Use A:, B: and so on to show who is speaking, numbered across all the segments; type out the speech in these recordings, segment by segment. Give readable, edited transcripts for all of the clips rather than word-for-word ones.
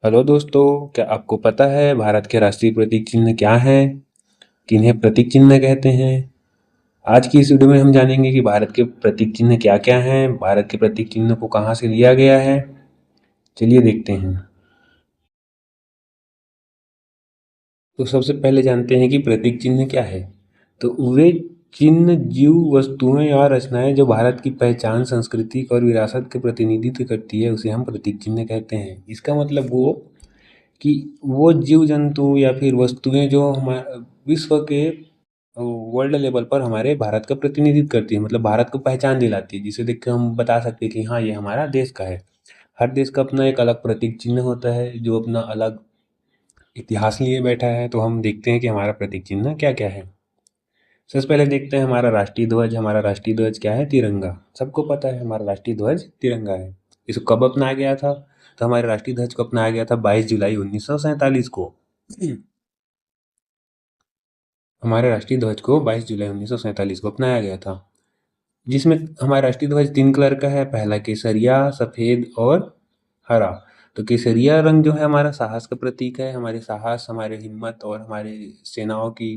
A: Hello दोस्तों, क्या आपको पता है भारत के राष्ट्रीय प्रतीक चिन्ह क्या है? किन्हें प्रतीक चिन्ह कहते हैं? आज की इस वीडियो में हम जानेंगे कि भारत के प्रतीक चिन्ह क्या क्या हैं, भारत के प्रतीक चिन्ह को कहाँ से लिया गया है। चलिए देखते हैं। तो सबसे पहले जानते हैं कि प्रतीक चिन्ह क्या है। तो वे चिन्ह, जीव, वस्तुएं और रचनाएं जो भारत की पहचान, संस्कृति और विरासत के प्रतिनिधित्व करती है, उसे हम प्रतीक चिन्ह कहते हैं। इसका मतलब कि वो जीव जंतु या फिर वस्तुएं जो हमारे विश्व के वर्ल्ड लेवल पर हमारे भारत का प्रतिनिधित्व करती है, मतलब भारत को पहचान दिलाती है, जिसे देख के हम बता सकते हैं कि हाँ, ये हमारा देश का है। हर देश का अपना एक अलग प्रतीक चिन्ह होता है जो अपना अलग इतिहास लिए बैठा है। तो हम देखते हैं कि हमारा प्रतीक चिन्ह क्या क्या है। सबसे पहले देखते हैं हमारा राष्ट्रीय ध्वज। हमारा राष्ट्रीय ध्वज क्या है? तिरंगा। सबको पता है हमारा राष्ट्रीय ध्वज तिरंगा है। इसको कब अपनाया गया था? तो हमारे राष्ट्रीय ध्वज को अपनाया गया था 22 जुलाई 1947 को। हमारे राष्ट्रीय ध्वज को 22 जुलाई 1947 को अपनाया गया था, जिसमें हमारा राष्ट्रीय ध्वज 3 कलर का है। पहला केसरिया, सफ़ेद और हरा। तो केसरिया रंग जो है हमारा साहस का प्रतीक है, हमारे साहस, हमारे हिम्मत और हमारे सेनाओं की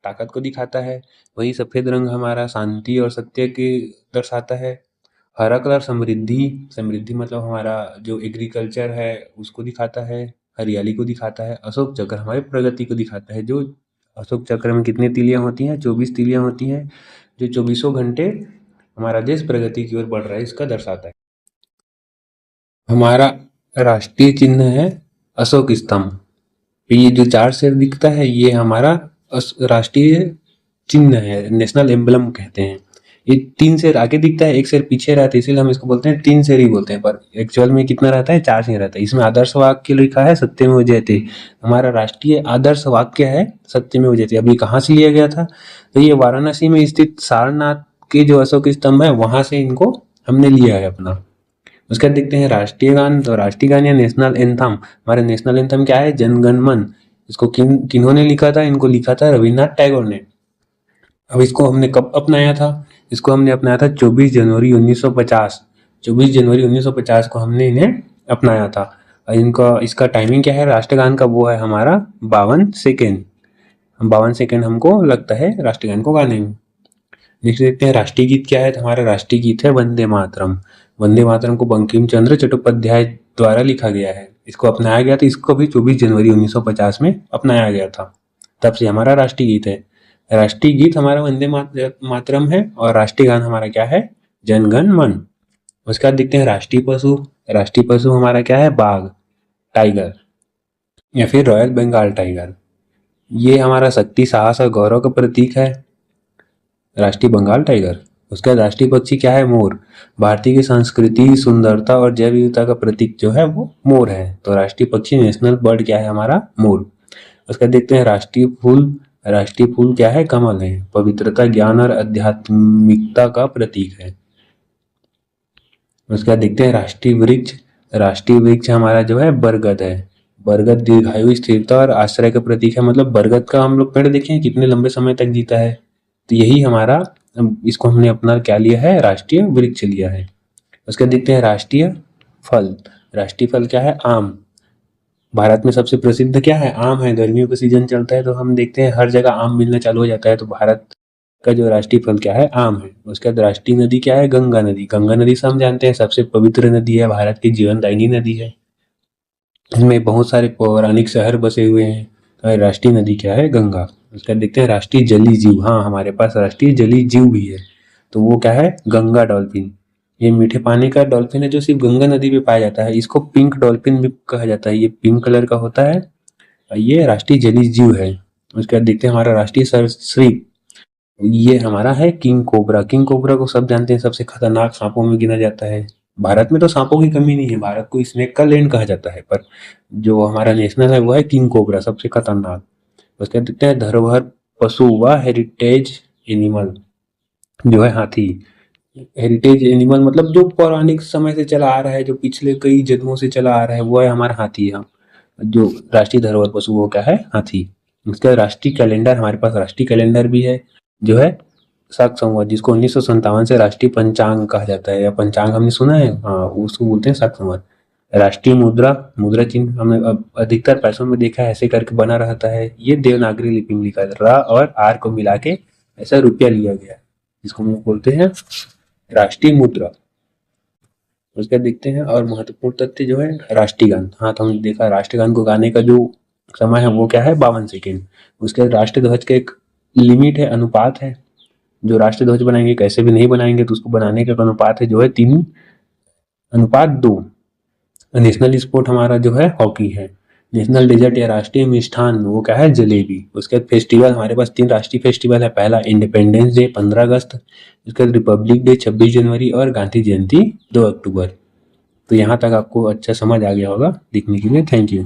A: ताकत को दिखाता है। वही सफ़ेद रंग हमारा शांति और सत्य के दर्शाता है। हरा कलर समृद्धि, समृद्धि मतलब हमारा जो एग्रीकल्चर है उसको दिखाता है, हरियाली को दिखाता है। अशोक चक्र हमारी प्रगति को दिखाता है। जो अशोक चक्र में कितनी तीलियां होती हैं? 24 तीलियां होती हैं, जो चौबीसों घंटे हमारा देश प्रगति की ओर बढ़ रहा है, इसका दर्शाता है। हमारा राष्ट्रीय चिन्ह है अशोक स्तंभ। ये जो 4 शेर दिखता है, ये हमारा राष्ट्रीय चिन्ह है, नेशनल एम्बलम कहते हैं। ये 3 शेर आगे दिखता है, 1 शेर पीछे रहता है, इसीलिए हम इसको बोलते हैं 3 शेर ही बोलते हैं, पर एक्चुअल में कितना रहता है? 4 शेर रहता है। इसमें आदर्श वाक्य लिखा है सत्यमेव जयते। हमारा राष्ट्रीय आदर्श वाक्य है सत्यमेव जयते। अभी कहाँ से लिया गया था? तो ये वाराणसी में स्थित सारनाथ के जो अशोक स्तंभ है, वहां से इनको हमने लिया है अपना। उसके बाद देखते हैं राष्ट्रीय गान। तो राष्ट्रीय गान या नेशनल एंथम, हमारे नेशनल एंथम क्या है? जन गण मन। इसको किन्होंने लिखा था? इनको लिखा था रविन्द्रनाथ टैगोर ने। अब इसको हमने कब अपनाया था? इसको हमने अपनाया था 24 जनवरी 1950। 24 जनवरी 1950 को हमने इन्हें अपनाया था। और इनका इसका टाइमिंग क्या है राष्ट्रगान का? वो है हमारा 52 सेकेंड। 52 सेकेंड हमको लगता है राष्ट्रगान को गाने में। नेक्स्ट देखते हैं राष्ट्रीय गीत क्या है। तो हमारा राष्ट्रीय गीत है वंदे मातरम। वंदे मातरम को बंकिम चंद्र चट्टोपाध्याय द्वारा लिखा गया है। इसको अपनाया गया था, इसको भी 24 जनवरी 1950 में अपनाया गया था। तब से हमारा राष्ट्रीय गीत है। राष्ट्रीय गीत हमारा वंदे मातरम है और राष्ट्रीय गान हमारा क्या है? जन गण मन। उसके बाद देखते हैं राष्ट्रीय पशु। राष्ट्रीय पशु हमारा क्या है? बाघ, टाइगर या फिर रॉयल बंगाल टाइगर। ये हमारा शक्ति, साहस और गौरव का प्रतीक है, राष्ट्रीय बंगाल टाइगर। उसका राष्ट्रीय पक्षी क्या है? मोर। भारतीय की संस्कृति, सुंदरता और जैव विविधता का प्रतीक जो है वो मोर है। तो राष्ट्रीय पक्षी, नेशनल बर्ड क्या है हमारा? मोर। उसका देखते हैं राष्ट्रीय फूल। राष्ट्रीय फूल क्या है? कमल है। पवित्रता, ज्ञान और आध्यात्मिकता का प्रतीक है। उसका देखते हैं राष्ट्रीय वृक्ष। राष्ट्रीय वृक्ष हमारा जो है बरगद है। बरगद दीर्घायु, स्थिरता और आश्रय का प्रतीक है। मतलब बरगद का हम लोग पेड़ देखे हैं कितने लंबे समय तक जीता है। तो यही हमारा, इसको हमने अपना क्या लिया है? राष्ट्रीय वृक्ष लिया है। उसके देखते हैं राष्ट्रीय फल। राष्ट्रीय फल क्या है? आम। भारत में सबसे प्रसिद्ध क्या है? आम है। गर्मियों का सीजन चलता है तो हम देखते हैं हर जगह आम मिलना चालू हो जाता है। तो भारत का जो राष्ट्रीय फल क्या है? आम है। उसके बाद राष्ट्रीय नदी क्या है? गंगा नदी। गंगा नदी से हम जानते हैं सबसे पवित्र नदी है, भारत की जीवनदायिनी नदी है। इसमें बहुत सारे पौराणिक शहर बसे हुए हैं। तो राष्ट्रीय नदी क्या है? गंगा। उसका देखते हैं राष्ट्रीय जलीय जीव। हाँ, हमारे पास राष्ट्रीय जलीय जीव भी है। तो वो क्या है? गंगा डॉल्फिन। ये मीठे पानी का डॉल्फिन है जो सिर्फ गंगा नदी में पाया जाता है। इसको पिंक डॉल्फिन भी कहा जाता है। ये पिंक कलर का होता है। ये राष्ट्रीय जलीय जीव है। उसके बाद देखते हैं हमारा राष्ट्रीय सरीसृप। ये हमारा है किंग कोबरा। किंग कोबरा को सब जानते हैं, सबसे खतरनाक सांपों में गिना जाता है। भारत में तो सांपों की कमी नहीं है, भारत को स्नेक का लैंड कहा जाता है, पर जो हमारा नेशनल है वो है किंग कोबरा, सबसे खतरनाक। उसके बाद देखते हैं धरोहर पशु व हेरिटेज एनिमल जो है हाथी। हेरिटेज एनिमल मतलब जो पौराणिक समय से चला आ रहा है, जो पिछले कई जन्मों से चला आ रहा है, वो है हमारा हाथी। हम जो राष्ट्रीय धरोहर पशु वो क्या है? हाथी। उसका राष्ट्रीय कैलेंडर, हमारे पास राष्ट्रीय कैलेंडर भी है जो है शाक संवत, जिसको 1957 से राष्ट्रीय पंचांग कहा जाता है। या पंचांग हमने सुना है? हाँ, उसको बोलते हैं शाक संवत। राष्ट्रीय मुद्रा, मुद्रा चिन्ह हमने अब अधिकतर पैसों में देखा है ऐसे करके बना रहता है। ये देवनागरी लिपि में लिखा है, र और आर को मिला के ऐसा रुपया लिया गया है, जिसको हम लोग बोलते हैं राष्ट्रीय मुद्रा। उसके बाद देखते हैं और महत्वपूर्ण तथ्य जो है राष्ट्रीय गान। हाँ, तो हमने देखा राष्ट्रीय गान को गाने का जो समय है वो क्या है, 52 सेकेंड। उसके बाद राष्ट्रीय ध्वज का एक लिमिट है, अनुपात है। जो राष्ट्रीय ध्वज बनाएंगे, कैसे भी नहीं बनाएंगे तो उसको बनाने का अनुपात है जो है 3:2। नेशनल स्पोर्ट हमारा जो है हॉकी है। नेशनल डेजर्ट या राष्ट्रीय मिष्ठान वो क्या है, जलेबी। उसके बाद फेस्टिवल, हमारे पास 3 राष्ट्रीय फेस्टिवल है। पहला इंडिपेंडेंस डे 15 अगस्त, उसके बाद रिपब्लिक डे 26 जनवरी और गांधी जयंती 2 अक्टूबर। तो यहाँ तक आपको अच्छा समझ आ गया होगा। देखने के लिए थैंक यू।